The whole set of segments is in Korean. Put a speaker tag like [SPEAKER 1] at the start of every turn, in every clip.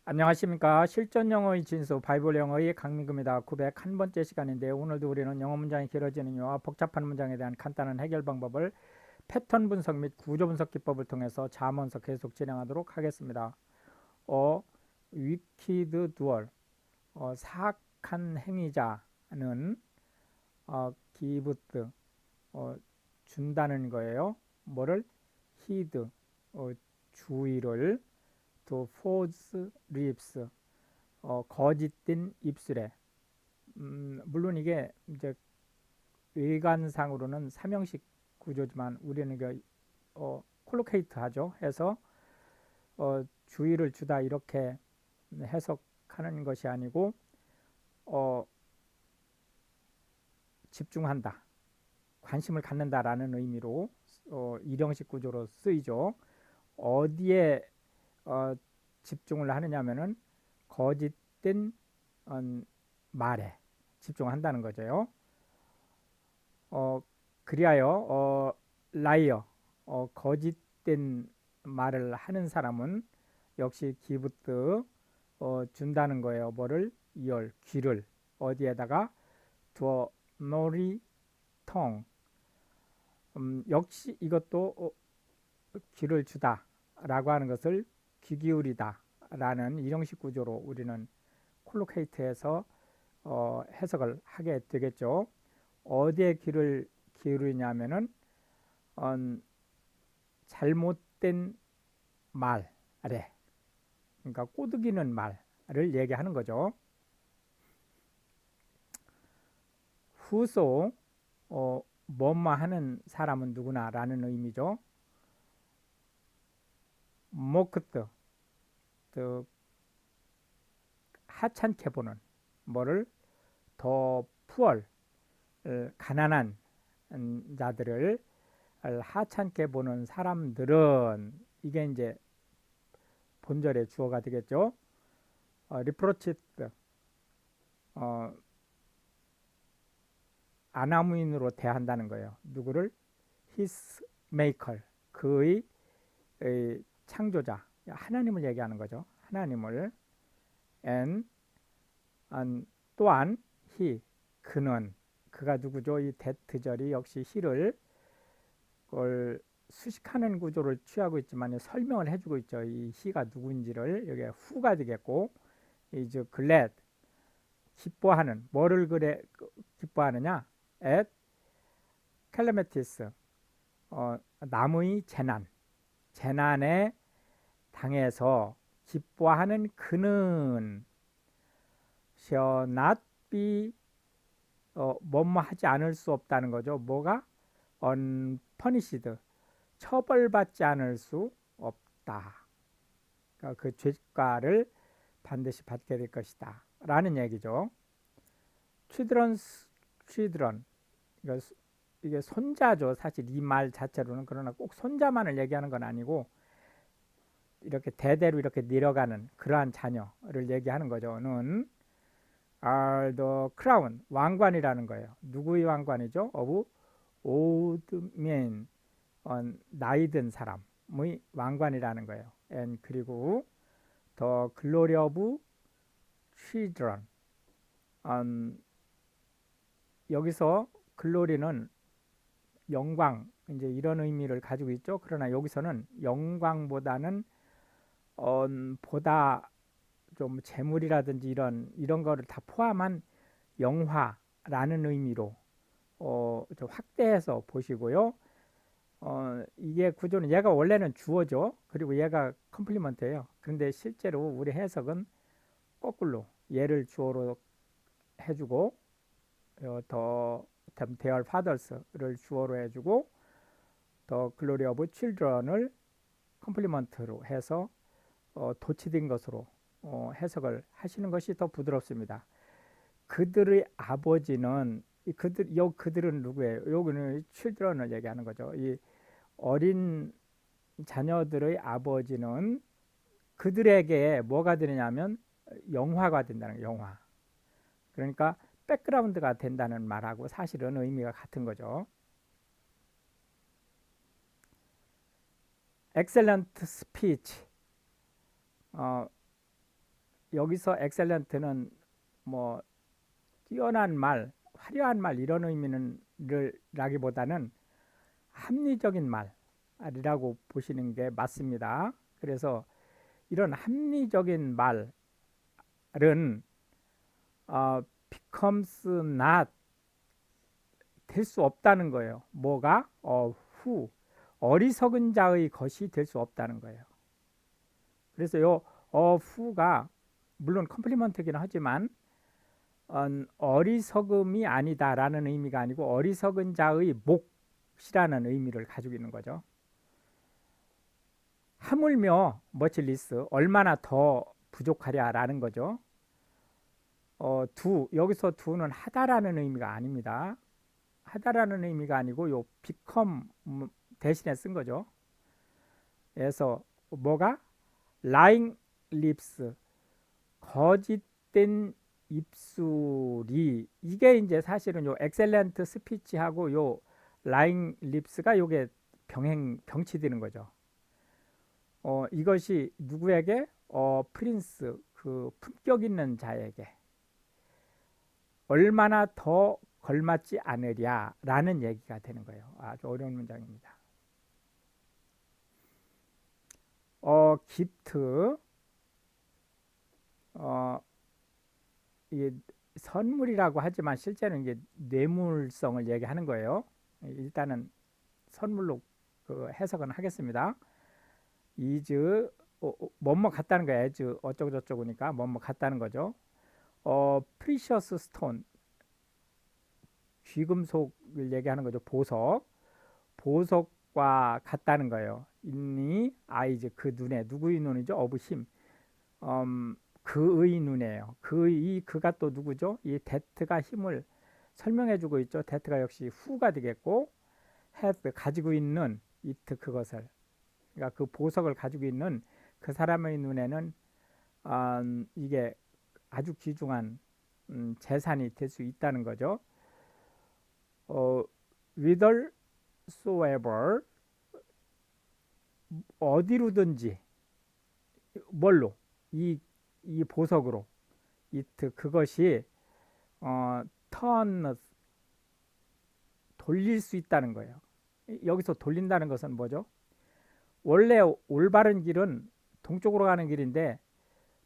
[SPEAKER 1] 안녕하십니까. 실전 영어의 진수 바이블 영어의 강민구입니다. 901번째 시간인데요. 오늘도 우리는 영어 문장이 길어지는 이유와 복잡한 문장에 대한 간단한 해결 방법을 패턴 분석 및 구조 분석 기법을 통해서 자문서 계속 진행하도록 하겠습니다. wicked doer, 사악한 행위자는 gift, 준다는 거예요. 뭐를? heed, 주의를 to false lips, 거짓된 입술에. 물론 이게 이제 외관상으로는 삼형식 구조지만 우리는 이게 콜로케이트 하죠. 해서 주의를 주다 이렇게 해석하는 것이 아니고 어, 집중한다, 관심을 갖는다라는 의미로 일형식 구조로 쓰이죠. 어디에 어, 집중을 하느냐면은 거짓된 말에 집중한다는 거죠. 어, 그리하여 라이어, 거짓된 말을 하는 사람은 역시 기브트, 준다는 거예요. 뭐를? 이열, 귀를. 어디에다가? 두어 노리 텅. 역시 이것도 귀를 주다 라고 하는 것을 귀 기울이다 라는 일형식 구조로 우리는 콜로케이트해서 해석을 하게 되겠죠. 어디에 귀를 기울이냐면은 잘못된 말에, 그러니까 꼬드기는 말을 얘기하는 거죠. 후소, 뭐뭐 하는 사람은 누구나 라는 의미죠. 모크트, 하찮게 보는, 뭐를? 더 푸얼, 가난한 자들을 하찮게 보는 사람들은, 이게 이제 본절의 주어가 되겠죠. 리프로치트, 아나무인으로 대한다는 거예요. 누구를? his maker, 그의 창조자, 하나님을 얘기하는 거죠. 하나님을. and 또한 he, 그는, 그가 누구죠? 이 대트절이 역시 he를 수식하는 구조를 취하고 있지만 설명을 해주고 있죠. 이 he가 누구인지를. 여기 who가 되겠고, is glad, 기뻐하는, 뭐를 그래 기뻐하느냐? at calamities, 남의 재난에 당해서 기뻐하는 그는 shall not be, 뭐뭐 하지 않을 수 없다는 거죠. 뭐가? unpunished, 처벌받지 않을 수 없다. 그러니까 그 죄가를 반드시 받게 될 것이다 라는 얘기죠. children, 이게 손자죠. 사실 이 말 자체로는. 그러나 꼭 손자만을 얘기하는 건 아니고 이렇게 대대로 이렇게 내려가는 그러한 자녀를 얘기하는 거죠. 는 are the crown, 왕관이라는 거예요. 누구의 왕관이죠? of old men, 나이 든 사람의 왕관이라는 거예요. and 그리고 the glory of children, 여기서 글로리는 영광, 이제 이런 의미를 가지고 있죠. 그러나 여기서는 영광보다는 보다 좀 재물이라든지 이런 거를 다 포함한 영화라는 의미로 좀 확대해서 보시고요. 이게 구조는 얘가 원래는 주어죠. 그리고 얘가 컴플리먼트예요. 그런데 실제로 우리 해석은 거꾸로 얘를 주어로 해주고 더 their fathers를 주어로 해주고 더 glory of children을 컴플리먼트로 해서 도치된 것으로 해석을 하시는 것이 더 부드럽습니다. 그들의 아버지는 그들은 누구예요? 여기는 children을 얘기하는 거죠. 이 어린 자녀들의 아버지는 그들에게 뭐가 되느냐면 영화가 된다는 거예요. 영화. 그러니까 백그라운드가 된다는 말하고 사실은 의미가 같은 거죠. excellent speech, 여기서 excellent는 뭐 뛰어난 말, 화려한 말 이런 의미는 라기보다는 합리적인 말이라고 보시는 게 맞습니다. 그래서 이런 합리적인 말은 becomes not 될 수 없다는 거예요. 뭐가? who 어리석은 자의 것이 될 수 없다는 거예요. 그래서 요 who가 물론 컴플리먼트이긴 하지만 어리석음이 아니다라는 의미가 아니고 어리석은 자의 몫이라는 의미를 가지고 있는 거죠. 하물며 much less 얼마나 더 부족하랴라는 거죠. 여기서 do는 하다라는 의미가 아닙니다. 하다라는 의미가 아니고 요 become 대신에 쓴 거죠. 그래서 뭐가? lying lips 거짓된 입술이 이게 이제 사실은 요 excellent speech하고 요 lying lips가 요게 병치되는 거죠. 이것이 누구에게? 프린스 그 품격 있는 자에게 얼마나 더 걸맞지 않으랴라는 얘기가 되는 거예요. 아주 어려운 문장입니다. 기프트 이게 선물이라고 하지만 실제는 이게 뇌물성을 얘기하는 거예요. 일단은 선물로 그 해석은 하겠습니다. is 뭐뭐 같다는 거예요. as 어쩌고 저쩌고니까 뭐뭐 같다는 거죠. precious stone 귀금속을 얘기하는 거죠. 보석과 같다는 거예요. 인니 eyes 그 눈에 누구의 눈이죠? of him 그의 눈이에요. 그가 또 누구죠? 이 that가 힘을 설명해주고 있죠. that가 역시 who가 되겠고 have 가지고 있는 it 그것을 그러니까 그 보석을 가지고 있는 그 사람의 눈에는 이게 아주 귀중한 재산이 될 수 있다는 거죠. whithersoever 어디로든지 뭘로 이 보석으로 it 그것이 turn 돌릴 수 있다는 거예요. 여기서 돌린다는 것은 뭐죠? 원래 올바른 길은 동쪽으로 가는 길인데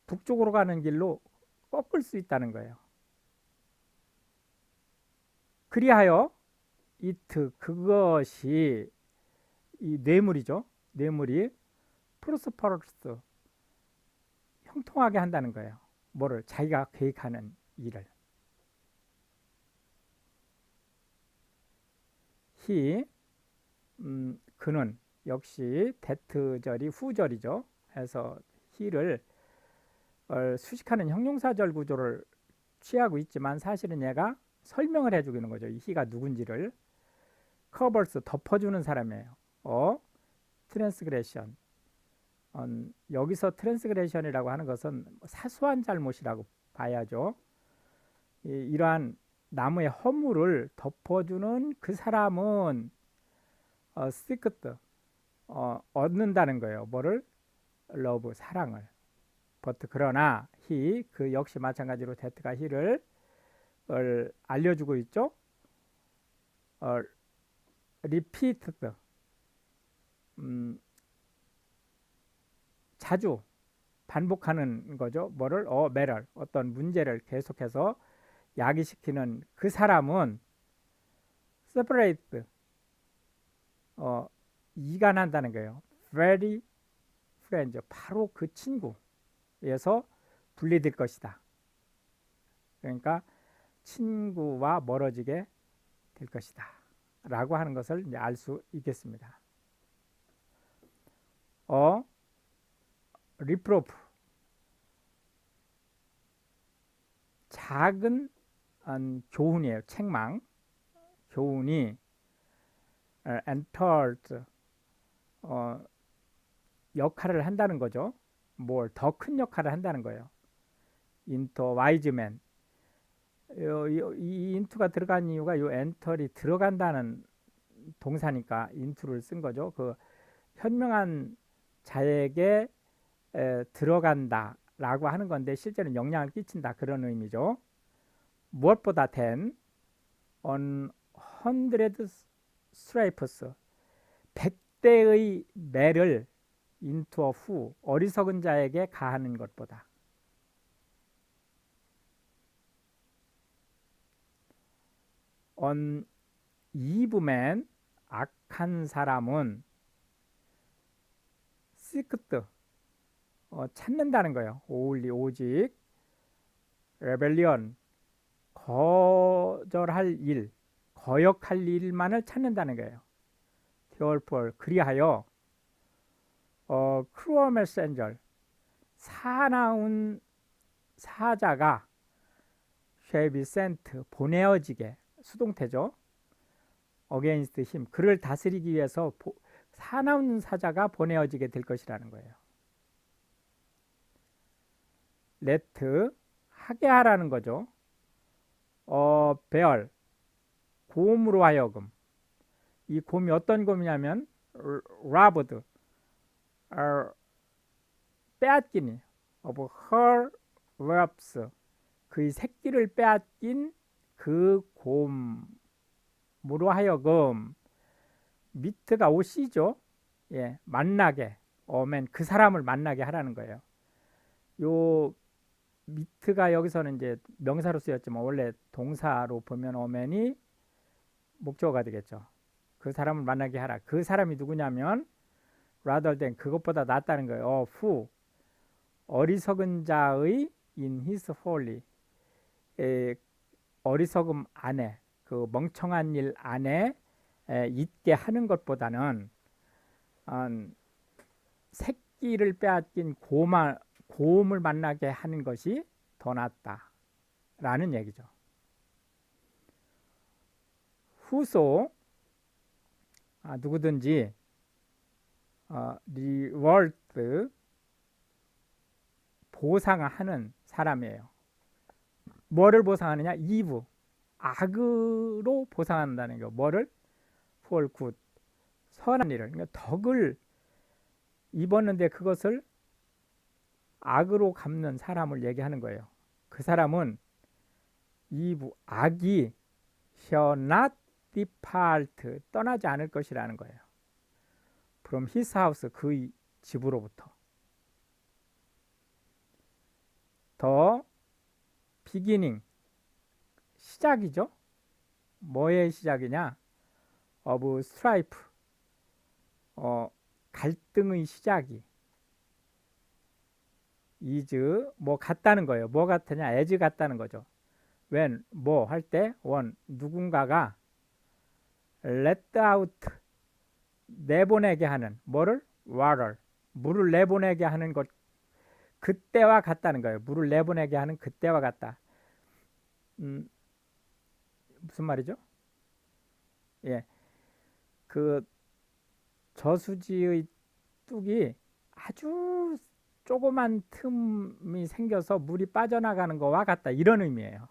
[SPEAKER 1] 북쪽으로 가는 길로 꺾을 수 있다는 거예요. 그리하여 it 그것이 이 뇌물이죠. 뇌물이 prosperous 형통하게 한다는 거예요. 뭐를? 자기가 계획하는 일을. he 그는 역시 that절이 후절이죠. 해서 he를 수식하는 형용사절 구조를 취하고 있지만 사실은 얘가 설명을 해주고 있는 거죠. 이 he가 누군지를. covers 덮어주는 사람이에요. transgression 여기서 트랜스그레션이라고 하는 것은 사소한 잘못이라고 봐야죠. 이러한 나무의 허물을 덮어주는 그 사람은 시크트 얻는다는 거예요. 뭐를? 러브 사랑을. but 그러나 he 그 역시 마찬가지로 that가 he를 알려주고 있죠. repeated 자주 반복하는 거죠. 뭐를? matter 어떤 문제를 계속해서 야기시키는 그 사람은 separate 이간한다는 거예요. very friends 바로 그 친구에서 분리될 것이다. 그러니까 친구와 멀어지게 될 것이다 라고 하는 것을 알 수 있겠습니다. reproof 작은 교훈이에요. 책망 교훈이 entered 역할을 한다는 거죠. 뭘 더 큰 역할을 한다는 거예요. into wise man 이 into가 들어간 이유가 요 enter이 들어간다는 동사니까 into를 쓴 거죠. 그 현명한 자에게 들어간다 라고 하는 건데 실제는 영향을 끼친다 그런 의미죠. 무엇보다 than on 100 stripes 100대의 매를 into a fool 어리석은 자에게 가하는 것보다. on evil man 악한 사람은 seeked 찾는다는 거예요. only 오직 rebellion 거절할 일 거역할 일만을 찾는다는 거예요. therefore 그리하여 cruel messenger 사나운 사자가 shall be sent 보내어지게 수동태죠. against him 그를 다스리기 위해서 사나운 사자가 보내어지게 될 것이라는 거예요. let 하게 하라는 거죠. bear 곰으로 하여금 이 곰이 어떤 곰이냐면 robbed 빼앗기니 of her whelps 그의 새끼를 빼앗긴 그 곰으로 하여금 미트가 오시죠. 예, 만나게 어맨 그 사람을 만나게 하라는 거예요. 요 미트가 여기서는 이제 명사로 쓰였지만 원래 동사로 보면 어맨이 목적어가 되겠죠. 그 사람을 만나게 하라. 그 사람이 누구냐면 rather than 그것보다 낫다는 거예요. who 어리석은 자의 in his folly 어리석음 안에 그 멍청한 일 안에 있게 하는 것보다는 새끼를 빼앗긴 곰을 만나게 하는 것이 더 낫다라는 얘기죠. whoso 누구든지 reward 보상하는 사람이에요. 뭐를 보상하느냐? evil 악으로 보상한다는 거. 뭐를? for good 선한 일을 그러니까 덕을 입었는데 그것을 악으로 갚는 사람을 얘기하는 거예요. 그 사람은 evil 악이 shall not depart 떠나지 않을 것이라는 거예요. from his house 그의 집으로부터. 더 beginning 시작이죠. 뭐의 시작이냐? of strife 갈등의 시작이 is 뭐 같다는 거예요. 뭐 같으냐? as 같다는 거죠. when 뭐 할 때 one 누군가가 let out 내보내게 하는 뭐를? water 물을 내보내게 하는 것 그때와 같다는 거예요. 물을 내보내게 하는 그때와 같다. 무슨 말이죠? 예, 그 저수지의 뚝이 아주 조그만 틈이 생겨서 물이 빠져나가는 것과 같다 이런 의미예요.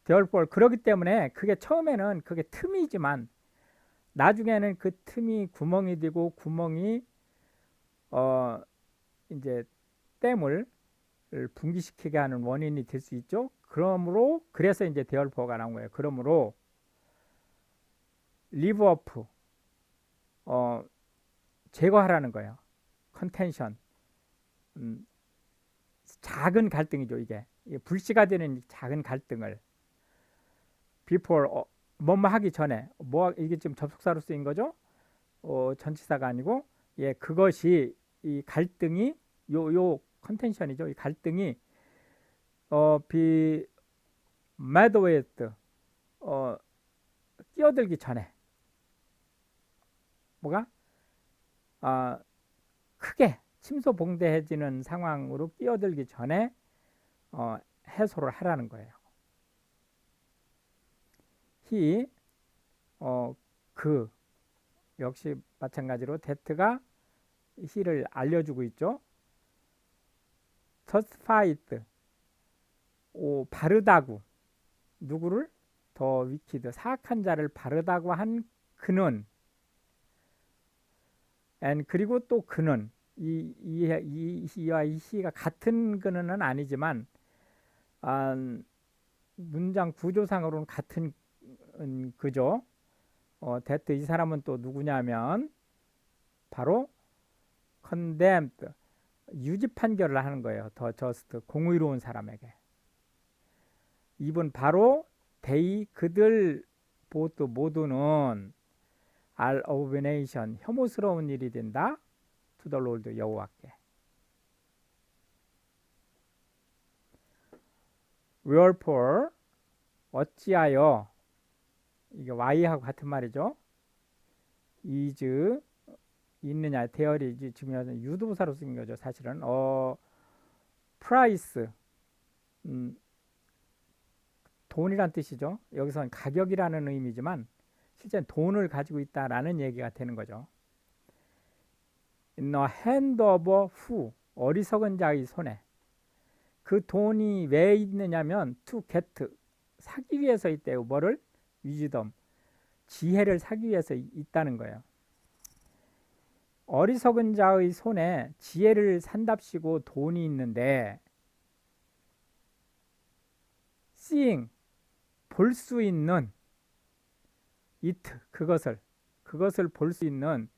[SPEAKER 1] therefore 그렇기 때문에 그게 처음에는 그게 틈이지만 나중에는 그 틈이 구멍이 되고 구멍이 이제 댐을 분기시키게 하는 원인이 될 수 있죠. 그러므로 그래서 이제 therefore 나온 거예요. 그러므로 live up 제거하라는 거예요. contention 작은 갈등이죠. 이게 불씨가 되는 작은 갈등을 before 뭐뭐 하기 전에 뭐 이게 지금 접속사로 쓰인 거죠. 전치사가 아니고 예 그것이 이 갈등이 요 컨텐션이죠. 이 갈등이 be mad with 끼어들기 전에 뭐가 크게 침소봉대해지는 상황으로 끼어들기 전에 해소를 하라는 거예요. he 그 역시 마찬가지로 that가 he를 알려주고 있죠. justified 바르다고 누구를? 더 wicked 사악한 자를 바르다고 한 그는 and 그리고 또 그는 이 he와 이 he가 같은 거는 아니지만 아, 문장 구조상으로는 같은 그죠. that 이 사람은 또 누구냐면 바로 condemned 유죄 판결을 하는 거예요. 더 저스트 공의로운 사람에게. 이분 바로 they 그들 모두는 are abomination 혐오스러운 일이 된다. to the Lord 여호와께. wherefore 어찌하여 이게 y하고 같은 말이죠. is 있느냐 대열이 지금 유도사로 쓴 거죠. 사실은 price 돈이란 뜻이죠. 여기서는 가격이라는 의미지만 실제 돈을 가지고 있다라는 얘기가 되는 거죠. In the hand of who 어리석은 자의 손에. 그 돈이 왜 있느냐면 to get 사기 위해서 있대요. 뭐를? wisdom 지혜를 사기 위해서 있다는 거예요. 어리석은 자의 손에 지혜를 산답시고 돈이 있는데 seeing 볼 수 있는 it 그것을 볼 수 있는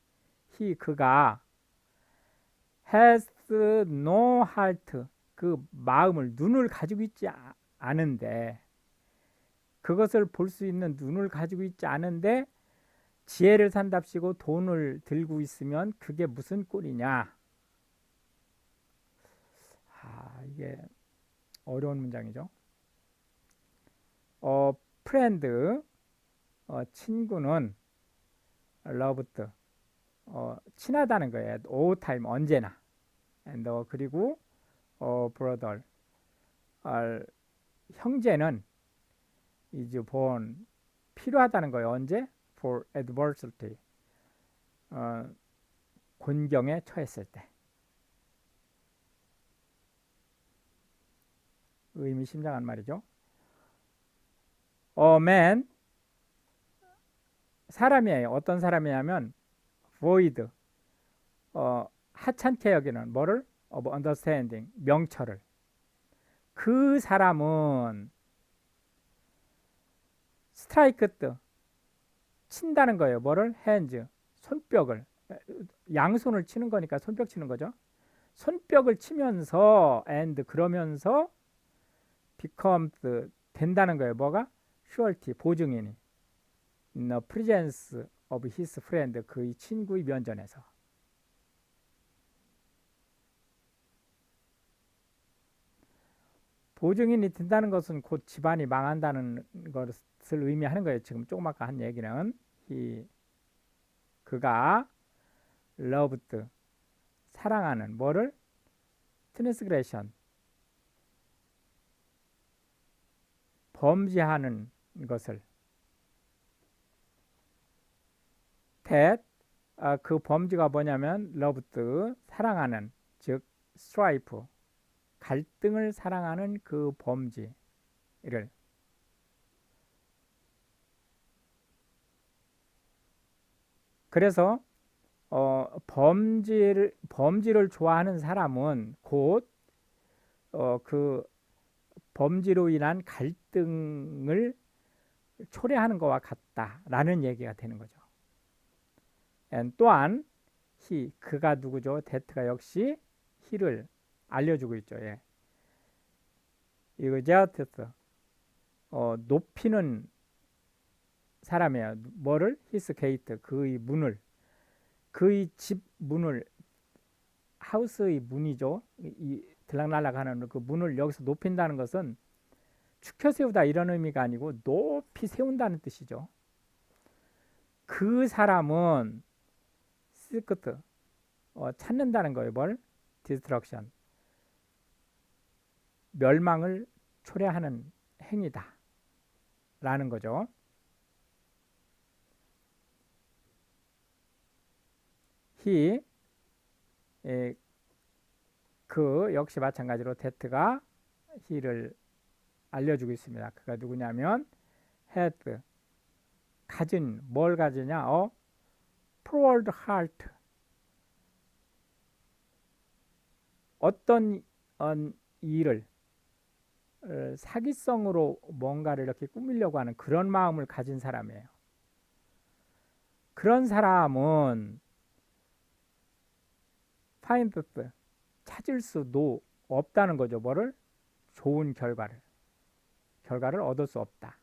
[SPEAKER 1] he 그가 has no heart 그 마음을 눈을 가지고 있지 않은데 그것을 볼 수 있는 눈을 가지고 있지 않은데 지혜를 산답시고 돈을 들고 있으면 그게 무슨 꼴이냐. 이게 어려운 문장이죠. friend 친구는 loved 친하다는 거예요. all time 언제나. and 그리고 brother 형제는 is born 필요하다는 거예요. 언제? for adversity 곤경에 처했을 때. 의미심장한 말이죠. man 사람이에요. 어떤 사람이냐면 void 하찮게 여기는 뭐를? of understanding 명철을. 그 사람은 strike 친다는 거예요. 뭐를? hands 손뼉을 양손을 치는 거니까 손뼉 치는 거죠. 손뼉을 치면서 and 그러면서 becomes 된다는 거예요. 뭐가? surety 보증인이 in the presence of his friend 그의 친구의 면전에서. 보증인이 된다는 것은 곧 집안이 망한다는 것을 의미하는 거예요. 지금 조금 아까 한 얘기는 그가 loved 사랑하는 뭐를? transgression 범죄하는 것을 that 그 범죄가 뭐냐면 loved 사랑하는 즉 strife 갈등을 사랑하는 그 범죄를 그래서 범죄를 좋아하는 사람은 곧 그 범죄로 인한 갈등을 초래하는 것과 같다라는 얘기가 되는 거죠. 또한 그가 누구죠? that가 역시 he를 알려주고 있죠. 예. 이거 제아테스 높이는 사람이에요. 뭐를? his gate 그의 문을 그의 집 문을 하우스의 문이죠. 이 들락날락하는 그 문을 여기서 높인다는 것은 축혀 세우다 이런 의미가 아니고 높이 세운다는 뜻이죠. 그 사람은 시크트 찾는다는 거예요. 뭘? 디스트럭션 멸망을 초래하는 행위다 라는 거죠. 그 역시 마찬가지로 that가 he를 알려주고 있습니다. 그가 누구냐면 had 가진 뭘 가지냐? forward heart 어떤 일을 사기성으로 뭔가를 이렇게 꾸미려고 하는 그런 마음을 가진 사람이에요. 그런 사람은 find 찾을 수도 없다는 거죠. 뭐를? 좋은 결과를 얻을 수 없다.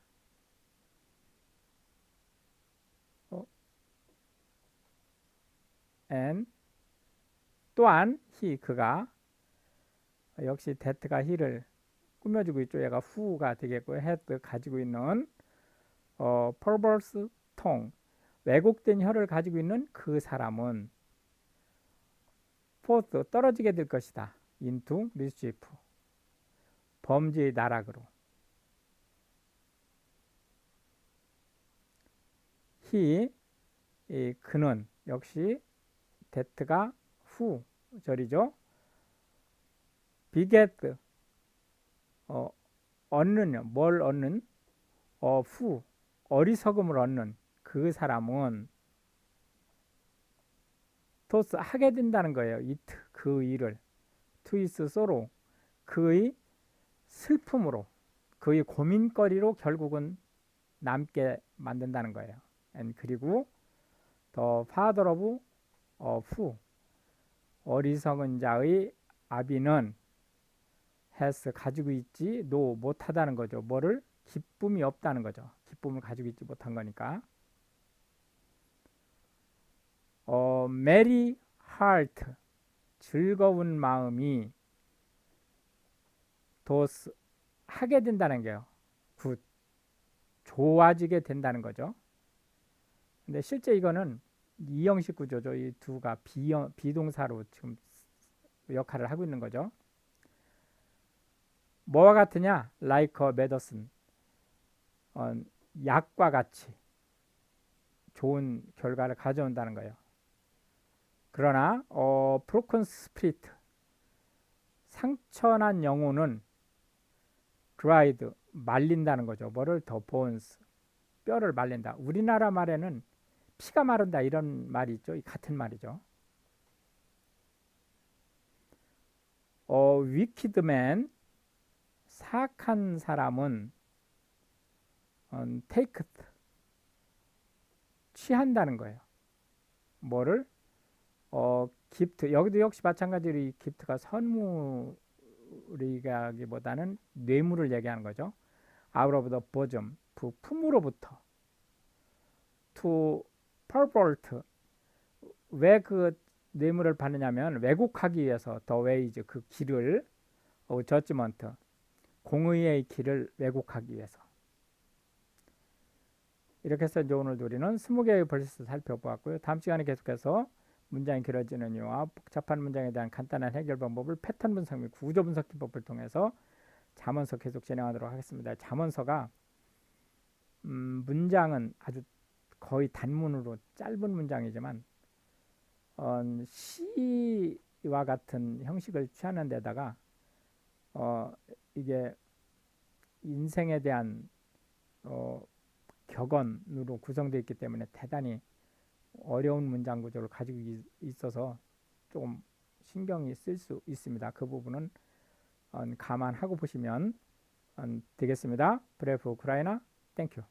[SPEAKER 1] and 또한 그가 역시 that가 he를 꾸며주고 있죠. 얘가 who가 되겠고요. had 가지고 있는 perverse tongue 왜곡된 혀를 가지고 있는 그 사람은 fourth 떨어지게 될 것이다. into mischief 범죄의 나락으로. 그는 역시 that가 who 절이죠. beget 얻는 뭘 얻는 who 어리석음을 얻는 그 사람은 토스 하게 된다는 거예요. it 그 일을 to his sorrow 그의 슬픔으로 그의 고민거리로 결국은 남게 만든다는 거예요. and 그리고 the father of who 어리석은 자의 아비는 has 가지고 있지 못하다는 거죠. 뭐를? 기쁨이 없다는 거죠. 기쁨을 가지고 있지 못한 거니까. merry heart 즐거운 마음이 does 하게 된다는 게요. 굿 좋아지게 된다는 거죠. 근데 실제 이거는 이형식 구조죠. 이 두가 비동사로 지금 역할을 하고 있는 거죠. 뭐와 같으냐? like a medicine 약과 같이 좋은 결과를 가져온다는 거예요. 그러나 broken spirit 상처난 영혼은 dried 말린다는 거죠. 뭐를? the bones 뼈를 말린다. 우리나라 말에는 피가 마른다 이런 말이 있죠. 같은 말이죠. wicked man 사악한 사람은 taketh 취한다는 거예요. 뭐를? gift 여기도 역시 마찬가지로 이 gift가 선물이라기보다는 뇌물을 얘기하는 거죠. out of the bosom 품으로부터 to pervert 왜 그 뇌물을 받느냐면 왜곡하기 위해서 the ways 그 길을 judgment 공의의 길을 왜곡하기 위해서. 이렇게 해서 이제 오늘도 우리는 20개의 벌스 살펴보았고요. 다음 시간에 계속해서 문장이 길어지는 이유와 복잡한 문장에 대한 간단한 해결 방법을 패턴 분석 및 구조 분석 기법을 통해서 잠언서 계속 진행하도록 하겠습니다. 잠언서가 문장은 아주 거의 단문으로 짧은 문장이지만 시와 같은 형식을 취하는 데다가 이게 인생에 대한 격언으로 구성되어 있기 때문에 대단히 어려운 문장 구조를 가지고 있어서 조금 신경이 쓸 수 있습니다. 그 부분은 감안하고 보시면 되겠습니다. 브레프 우크라이나 땡큐.